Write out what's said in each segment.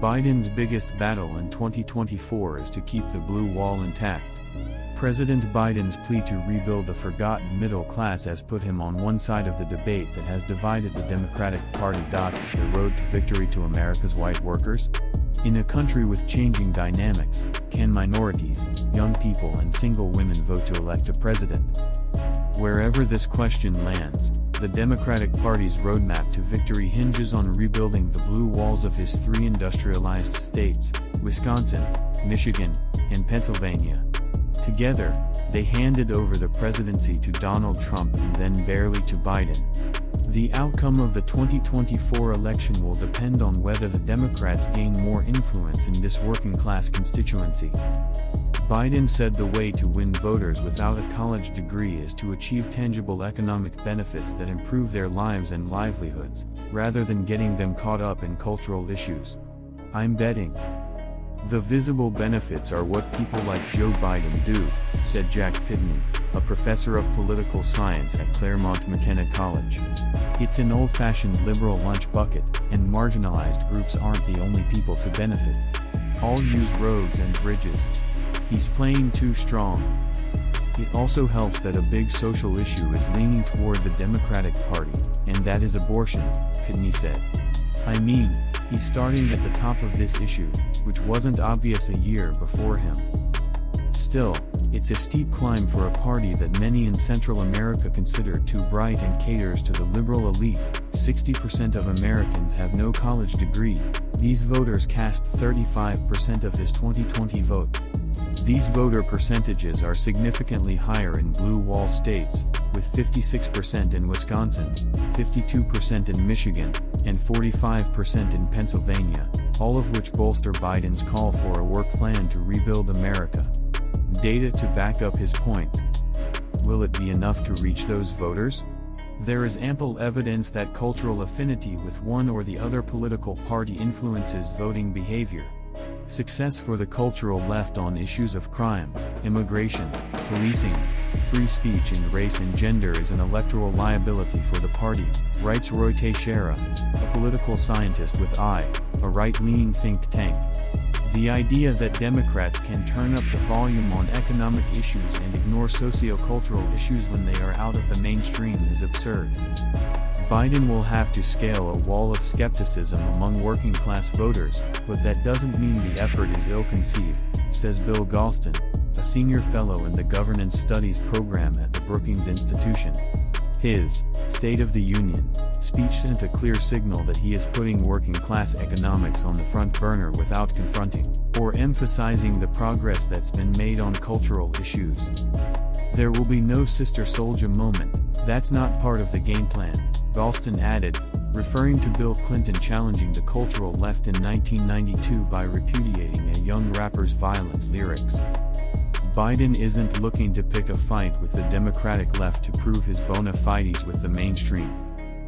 Biden's biggest battle in 2024 is to keep the blue wall intact. President Biden's plea to rebuild the forgotten middle class has put him on one side of the debate that has divided the Democratic Party. Is the road to victory to America's white workers? In a country with changing dynamics, can minorities, young people and single women vote to elect a president? Wherever this question lands, the Democratic Party's roadmap to victory hinges on rebuilding the blue walls of his three industrialized states, Wisconsin, Michigan, and Pennsylvania. Together, they handed over the presidency to Donald Trump and then barely to Biden. The outcome of the 2024 election will depend on whether the Democrats gain more influence in this working-class constituency. Biden said the way to win voters without a college degree is to achieve tangible economic benefits that improve their lives and livelihoods, rather than getting them caught up in cultural issues. I'm betting the visible benefits are what people like Joe Biden do, said Jack Pitney, a professor of political science at Claremont McKenna College. It's an old-fashioned liberal lunch bucket, and marginalized groups aren't the only people to benefit. All use roads and bridges. He's playing too strong. It also helps that a big social issue is leaning toward the Democratic Party, and that is abortion, Pitney said. I mean, he's starting at the top of this issue, which wasn't obvious a year before him. Still, it's a steep climb for a party that many in Central America consider too bright and caters to the liberal elite. 60% of Americans have no college degree. These voters cast 35% of this 2020 vote. These voter percentages are significantly higher in blue wall states, with 56% in Wisconsin, 52% in Michigan, and 45% in Pennsylvania, all of which bolster Biden's call for a work plan to rebuild America. Data to back up his point. Will it be enough to reach those voters? There is ample evidence that cultural affinity with one or the other political party influences voting behavior. Success for the cultural left on issues of crime, immigration, policing, free speech and race and gender is an electoral liability for the party, writes Roy Teixeira, a political scientist with a right-leaning think tank. The idea that Democrats can turn up the volume on economic issues and ignore socio-cultural issues when they are out of the mainstream is absurd. Biden will have to scale a wall of skepticism among working-class voters, but that doesn't mean the effort is ill-conceived, says Bill Galston, a senior fellow in the Governance Studies program at the Brookings Institution. His State of the Union speech sent a clear signal that he is putting working-class economics on the front burner without confronting or emphasizing the progress that's been made on cultural issues. There will be no Sister Souljah moment. That's not part of the game plan, Galston added, referring to Bill Clinton challenging the cultural left in 1992 by repudiating a young rapper's violent lyrics. Biden isn't looking to pick a fight with the Democratic left to prove his bona fides with the mainstream.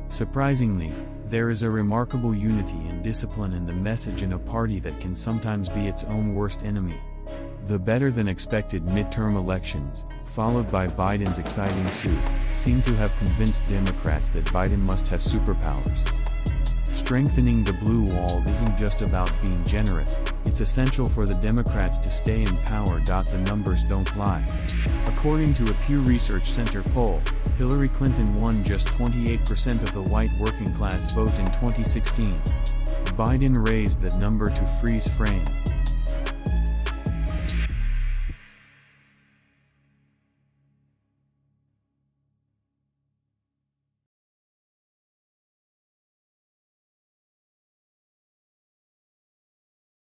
Surprisingly, there is a remarkable unity and discipline in the message in a party that can sometimes be its own worst enemy. The better-than-expected midterm elections, followed by Biden's exciting suit, seem to have convinced Democrats that Biden must have superpowers. Strengthening the blue wall isn't just about being generous, it's essential for the Democrats to stay in power. The numbers don't lie. According to a Pew Research Center poll, Hillary Clinton won just 28% of the white working class vote in 2016. Biden raised that number to freeze frame.